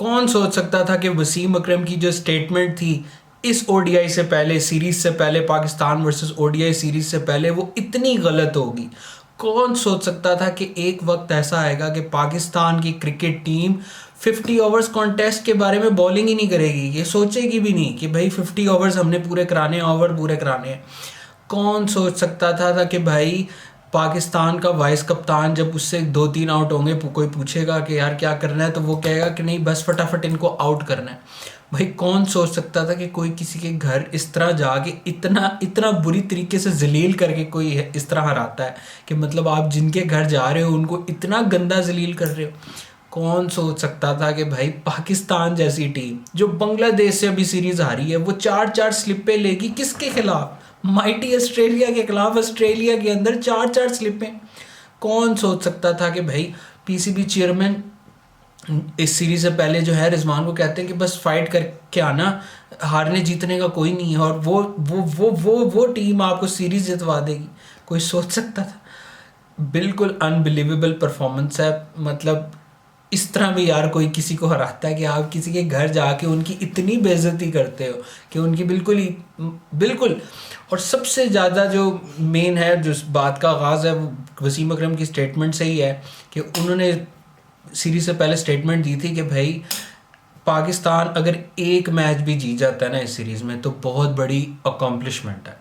कौन सोच सकता था कि वसीम अकरम की जो स्टेटमेंट थी इस ओडीआई से पहले, सीरीज से पहले, पाकिस्तान वर्सेस ओडीआई सीरीज से पहले वो इतनी गलत होगी। कौन सोच सकता था कि एक वक्त ऐसा आएगा कि पाकिस्तान की क्रिकेट टीम 50 ओवर्स कॉन्टेस्ट के बारे में बॉलिंग ही नहीं करेगी, ये सोचेगी भी नहीं कि भाई 50 ओवर्स हमने पूरे कराने, ओवर पूरे कराने हैं। कौन सोच सकता था कि भाई पाकिस्तान का वाइस कप्तान जब उससे 2-3 आउट होंगे, कोई पूछेगा कि यार क्या करना है, तो वो कहेगा कि नहीं बस फटाफट इनको आउट करना है। भाई कौन सोच सकता था कि कोई किसी के घर इस तरह जाके इतना इतना बुरी तरीके से जलील करके कोई इस तरह हराता है, कि मतलब आप जिनके घर जा रहे हो उनको इतना गंदा जलील कर रहे हो। कौन सोच सकता था कि भाई पाकिस्तान जैसी टीम जो बांग्लादेश से अभी सीरीज हारी है, वो 4-4 स्लिपें लेगी किसके खिलाफ? माइटी ऑस्ट्रेलिया के खिलाफ। ऑस्ट्रेलिया के अंदर 4-4 स्लिपें। कौन सोच सकता था कि भाई पीसीबी चेयरमैन इस सीरीज से पहले जो है रिजवान को कहते हैं कि बस फाइट करके आना, हारने जीतने का कोई नहीं है, और वो टीम आपको सीरीज जितवा देगी। कोई सोच सकता था? बिल्कुल अनबिलीवेबल परफॉर्मेंस है। मतलब इस तरह भी यार कोई किसी को हराता है कि आप किसी के घर जाके उनकी इतनी बेइज्जती करते हो कि उनकी बिल्कुल ही, बिल्कुल। और सबसे ज़्यादा जो मेन है, जो बात का आगाज़ है, वो वसीम अकरम की स्टेटमेंट से ही है कि उन्होंने सीरीज से पहले स्टेटमेंट दी थी कि भाई पाकिस्तान अगर एक मैच भी जीत जाता है ना इस सीरीज़ में तो बहुत बड़ी अकॉम्प्लिशमेंट है।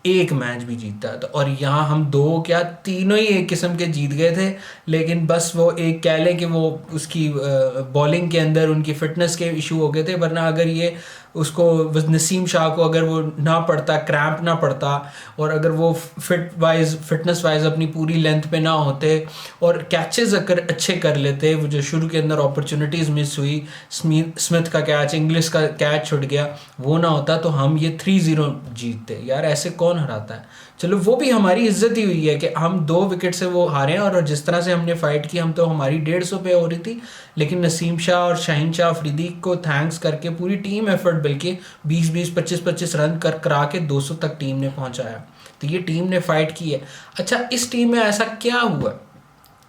एक मैच भी जीता है तो, और यहाँ हम दो क्या तीनों ही एक किस्म के जीत गए थे। लेकिन बस वो एक कह लें कि वो उसकी बॉलिंग के अंदर उनकी फिटनेस के इशू हो गए थे, वरना अगर ये उसको नसीम शाह को अगर वो ना पड़ता, क्रैम्प ना पड़ता, और अगर वो फिटनेस वाइज अपनी पूरी लेंथ पे ना होते और कैचेस अगर अच्छे कर लेते, वो जो शुरू के अंदर अपॉर्चुनिटीज़ मिस हुई, स्मिथ का कैच, इंग्लिश का कैच छूट गया, वो ना होता तो हम ये 3-0 जीतते। यार ऐसे कौन हराता है? चलो वो भी हमारी इज्जत ही हुई है कि हम 2 विकेट से वो हारे हैं, और जिस तरह से हमने फाइट की, हम तो हमारी 150 पे हो रही थी, लेकिन नसीम शाह और शाहीन शाह अफरीदी को थैंक्स करके पूरी टीम एफर्ट, बल्कि 20-20 25-25 रन करा के 200 तक टीम ने पहुंचाया। तो ये टीम ने फाइट की है। अच्छा, इस टीम में ऐसा क्या हुआ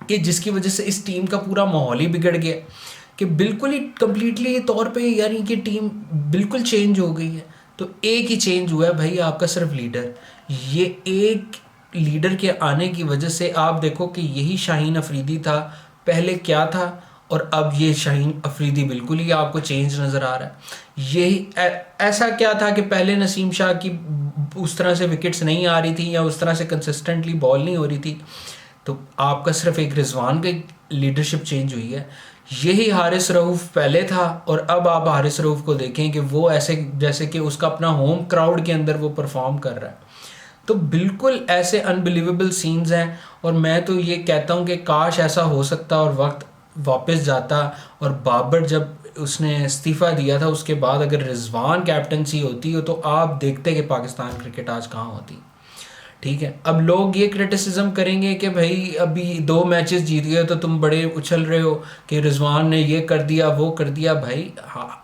कि जिसकी वजह से इस टीम का पूरा माहौल ही बिगड़ गया, कि बिल्कुल ही कम्प्लीटली तौर पे यार इनकी टीम बिल्कुल चेंज हो गई है? तो एक ही चेंज हुआ है भाई, आपका सिर्फ लीडर। ये एक लीडर के आने की वजह से आप देखो कि यही शाहीन अफरीदी था, पहले क्या था, और अब ये शाहीन अफरीदी बिल्कुल ही आपको चेंज नज़र आ रहा है। यही ऐसा क्या था कि पहले नसीम शाह की उस तरह से विकेट्स नहीं आ रही थी, या उस तरह से कंसिस्टेंटली बॉल नहीं हो रही थी, तो आपका सिर्फ एक रिजवान की लीडरशिप चेंज हुई है। यही हारिस रऊफ़ पहले था, और अब आप हारिस रऊफ़ को देखें कि वो ऐसे जैसे कि उसका अपना होम क्राउड के अंदर वो परफॉर्म कर रहा है। तो बिल्कुल ऐसे अनबिलीवेबल सीन्स हैं, और मैं तो ये कहता हूँ कि काश ऐसा हो सकता और वक्त वापस जाता, और बाबर जब उसने इस्तीफ़ा दिया था उसके बाद अगर रिजवान कैप्टनसी होती हो, तो आप देखते कि पाकिस्तान क्रिकेट आज कहाँ होती। ठीक है, अब लोग ये क्रिटिसिज्म करेंगे कि भाई अभी 2 मैचेस जीत गए तो तुम बड़े उछल रहे हो कि रिजवान ने ये कर दिया वो कर दिया। भाई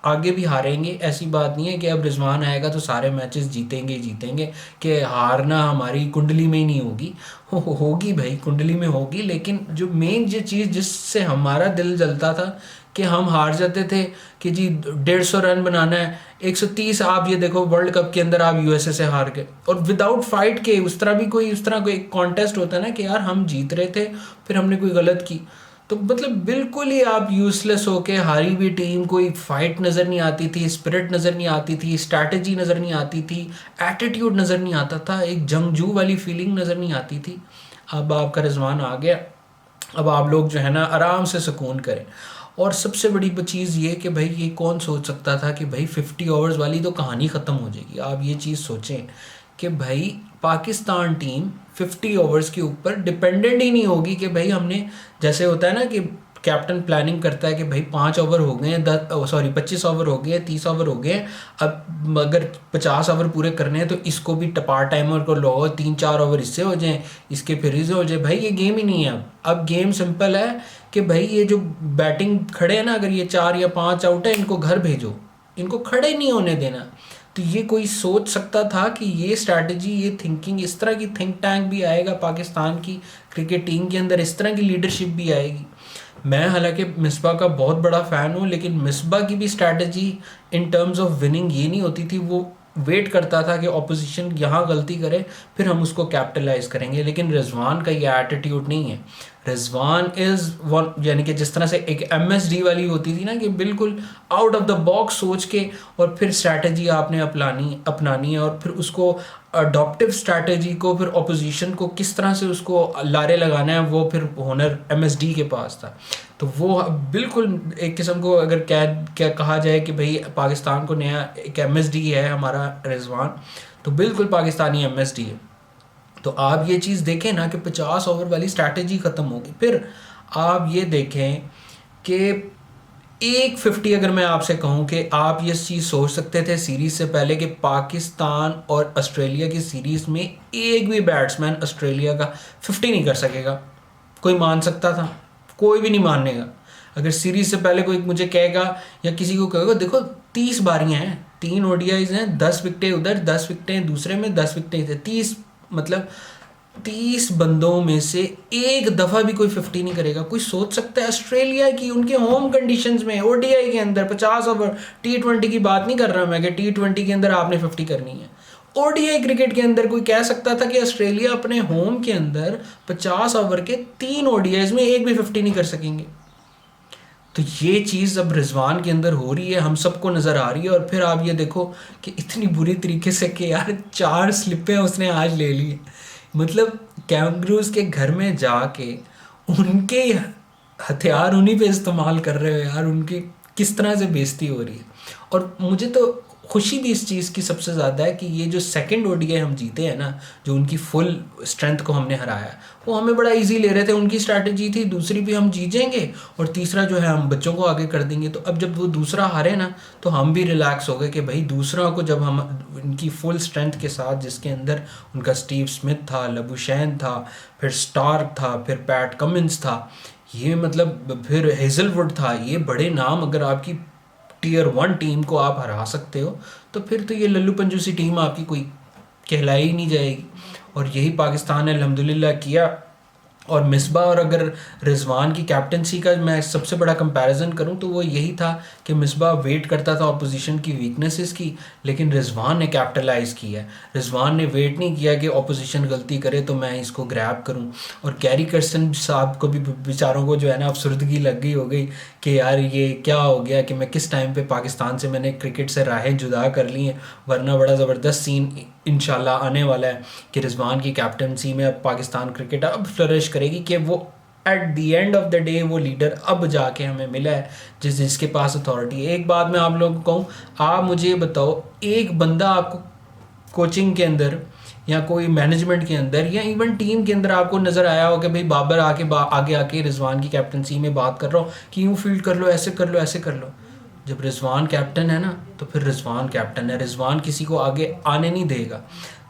आगे भी हारेंगे, ऐसी बात नहीं है कि अब रिजवान आएगा तो सारे मैचेस जीतेंगे ही जीतेंगे, कि हारना हमारी कुंडली में ही नहीं होगी। होगी भाई, कुंडली में होगी, लेकिन जो मेन जो चीज़ जिससे हमारा दिल जलता था कि हम हार जाते थे कि जी 150 रन बनाना है, 130, आप ये देखो वर्ल्ड कप के अंदर आप यूएसए से हार गए, और विदाउट फाइट के उस तरह कोई कॉन्टेस्ट होता है ना कि यार हम जीत रहे थे फिर हमने कोई गलत की, तो मतलब बिल्कुल ही आप यूजलेस होके हारी हुई टीम, कोई फाइट नज़र नहीं आती थी, स्पिरिट नज़र नहीं आती थी, स्ट्रैटेजी नज़र नहीं आती थी, एटीट्यूड नज़र नहीं आता था, एक जंगजू वाली फीलिंग नज़र नहीं आती थी। अब आपका रिजवान आ गया, अब आप लोग जो है ना आराम से सुकून करें। और सबसे बड़ी चीज़ ये कि भाई ये कौन सोच सकता था कि भाई 50 ओवर्स वाली तो कहानी ख़त्म हो जाएगी। आप ये चीज़ सोचें कि भाई पाकिस्तान टीम 50 ओवर्स के ऊपर डिपेंडेंट ही नहीं होगी, कि भाई हमने, जैसे होता है ना कि कैप्टन प्लानिंग करता है कि भाई 5 ओवर हो गए हैं, 25 ओवर हो गए हैं, 30 ओवर हो गए हैं, अब अगर 50 ओवर पूरे करने हैं तो इसको भी पार्ट टाइमर को लो, 3-4 ओवर इससे हो जाएं, इसके फिर इससे हो जाए। भाई ये गेम ही नहीं है। अब गेम सिंपल है कि भाई ये जो बैटिंग खड़े हैं ना, अगर ये 4 या 5 आउट है, इनको घर भेजो, इनको खड़े नहीं होने देना। तो ये कोई सोच सकता था कि ये स्ट्रैटेजी, ये थिंकिंग, इस तरह की थिंक टैंक भी आएगा पाकिस्तान की क्रिकेट टीम के अंदर, इस तरह की लीडरशिप भी आएगी? मैं हालांकि मिसबा का बहुत बड़ा फ़ैन हूँ, लेकिन मिसबा की भी strategy in terms of winning ये नहीं होती थी। वो वेट करता था कि ऑपोजिशन यहाँ गलती करे, फिर हम उसको कैपिटलाइज करेंगे। लेकिन रिजवान का ये एटीट्यूड नहीं है। रिजवान इज़ वन, यानी कि जिस तरह से एक MSD वाली होती थी ना, कि बिल्कुल आउट ऑफ द बॉक्स सोच के और फिर स्ट्रैटेजी आपने अपनानी है, और फिर उसको अडॉप्टिव स्ट्रैटेजी को, फिर ऑपोजिशन को किस तरह से उसको लारे लगाना है, वो फिर हुनर MSD के पास था। तो वो बिल्कुल एक किस्म को अगर क्या कहा जाए कि भाई पाकिस्तान को नया एक MSD है हमारा रिजवान, तो बिल्कुल पाकिस्तानी MSD है। तो आप ये चीज़ देखें ना कि 50 ओवर वाली स्ट्रैटेजी ख़त्म होगी। फिर आप ये देखें कि एक 50, अगर मैं आपसे कहूं कि आप ये चीज़ सोच सकते थे सीरीज़ से पहले कि पाकिस्तान और ऑस्ट्रेलिया की सीरीज़ में एक भी बैट्समैन ऑस्ट्रेलिया का 50 नहीं कर सकेगा? कोई मान सकता था? कोई भी नहीं मानेगा। अगर सीरीज़ से पहले कोई मुझे कहेगा या किसी को कहेगा देखो 30 बारियां हैं, 3 ODIs हैं, 10 विकटें उधर, 10 विकटें दूसरे में, 10 विकटें इधर, 30, मतलब 30 बंदों में से एक दफ़ा भी कोई 50 नहीं करेगा। कोई सोच सकता है ऑस्ट्रेलिया की उनके होम कंडीशंस में ODI के अंदर 50 ओवर, T20 की बात नहीं कर रहा मैं कि T20 के अंदर आपने 50 करनी है। ODI क्रिकेट के अंदर कोई कह सकता था कि ऑस्ट्रेलिया अपने होम के अंदर 50 ओवर के 3 ODIs में एक भी 50 नहीं कर सकेंगे? तो ये चीज़ अब रिजवान के अंदर हो रही है, हम सबको नज़र आ रही है। और फिर आप ये देखो कि इतनी बुरी तरीके से कि यार 4 स्लिपें उसने आज ले ली। मतलब कैंगरूज के घर में जाके उनके हथियार उन्हीं पे इस्तेमाल कर रहे हो यार, उनकी किस तरह से बेइज्जती हो रही है। और मुझे तो खुशी भी इस चीज़ की सबसे ज़्यादा है कि ये जो सेकंड ODI हम जीते हैं ना, जो उनकी फुल स्ट्रेंथ को हमने हराया, वो हमें बड़ा इजी ले रहे थे। उनकी स्ट्रैटेजी थी दूसरी भी हम जीतेंगे और तीसरा जो है हम बच्चों को आगे कर देंगे। तो अब जब वो दूसरा हारे ना, तो हम भी रिलैक्स हो गए कि भाई दूसरा को जब हम उनकी फुल स्ट्रेंथ के साथ, जिसके अंदर उनका स्टीव स्मिथ था, लबुशैन था, फिर स्टार्क था, फिर पैट कमिंस था, ये मतलब फिर हेजलवुड था, ये बड़े नाम, अगर आपकी Tier 1 टीम को आप हरा सकते हो, तो फिर तो ये लल्लू पंजू सी टीम आपकी कोई कहलाई ही नहीं जाएगी। और यही पाकिस्तान ने अल्हम्दुलिल्लाह किया। और मिसबा और अगर रिजवान की कैप्टनसी का मैं सबसे बड़ा कंपैरिजन करूं, तो वो यही था कि मिसबा वेट करता था अपोजिशन की वीकनेसेस की, लेकिन रिजवान ने कैपिटलाइज़ किया है। रिजवान ने वेट नहीं किया कि अपोजिशन गलती करे तो मैं इसको ग्रैब करूं। और गैरी कर्सन साहब को भी बेचारों को जो है ना अफसरदगी लग गई हो गई कि यार ये क्या हो गया कि मैं किस टाइम पे पाकिस्तान से मैंने क्रिकेट से राहें जुदा कर ली हैं। वरना बड़ा ज़बरदस्त सीन इंशाल्लाह आने वाला है कि रिजवान की कैप्टनसी में अब पाकिस्तान क्रिकेट अब फ्लरिश करेगी, कि वो at the end of the day वो लीडर अब जाके हमें मिला है जिसके पास अथॉरिटी है। एक बात मैं आप लोगों को कहूँ, आप मुझे ये बताओ, एक बंदा आपको कोचिंग के अंदर या कोई मैनेजमेंट के अंदर या इवन टीम के अंदर आपको नज़र आया हो कि भाई बाबर आगे आके रिजवान की कैप्टनसी में बात कर रहा हो कि यूँ फील्ड कर लो, ऐसे कर लो, ऐसे कर लो? जब रिजवान कैप्टन है ना, तो फिर रिजवान कैप्टन है, रिजवान किसी को आगे आने नहीं देगा।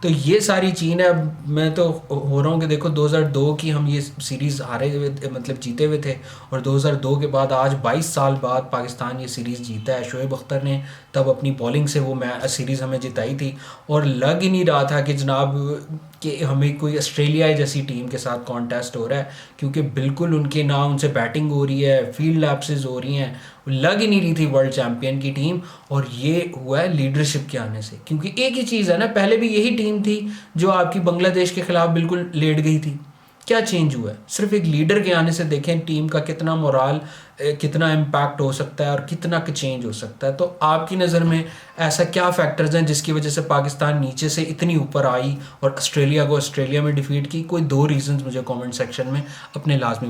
तो ये सारी चीज़ है। अब मैं तो हो रहा हूँ कि देखो 2002 की हम ये सीरीज़ हारे हुए, मतलब जीते हुए थे, और 2002 के बाद आज 22 साल बाद पाकिस्तान ये सीरीज़ जीता है। शोएब अख्तर ने तब अपनी बॉलिंग से वो सीरीज़ हमें जिताई थी, और लग ही नहीं रहा था कि जनाब कि हमें कोई ऑस्ट्रेलिया जैसी टीम के साथ कॉन्टेस्ट हो रहा है, क्योंकि बिल्कुल उनके ना उनसे बैटिंग हो रही है, फील्ड लैप्सेस हो रही हैं, लग ही नहीं रही थी वर्ल्ड चैम्पियन की टीम। और ये हुआ है लीडरशिप के आने से, क्योंकि एक ही चीज़ है ना, पहले भी यही टीम थी जो आपकी बांग्लादेश के खिलाफ बिल्कुल लेट गई थी। क्या चेंज हुआ है? सिर्फ एक लीडर के आने से देखें टीम का कितना मोराल, कितना इम्पैक्ट हो सकता है और कितना चेंज हो सकता है। तो आपकी नज़र में ऐसा क्या फैक्टर्स हैं जिसकी वजह से पाकिस्तान नीचे से इतनी ऊपर आई और ऑस्ट्रेलिया को ऑस्ट्रेलिया में डिफीट की? कोई 2 रीजंस मुझे कमेंट सेक्शन में अपने लाजमी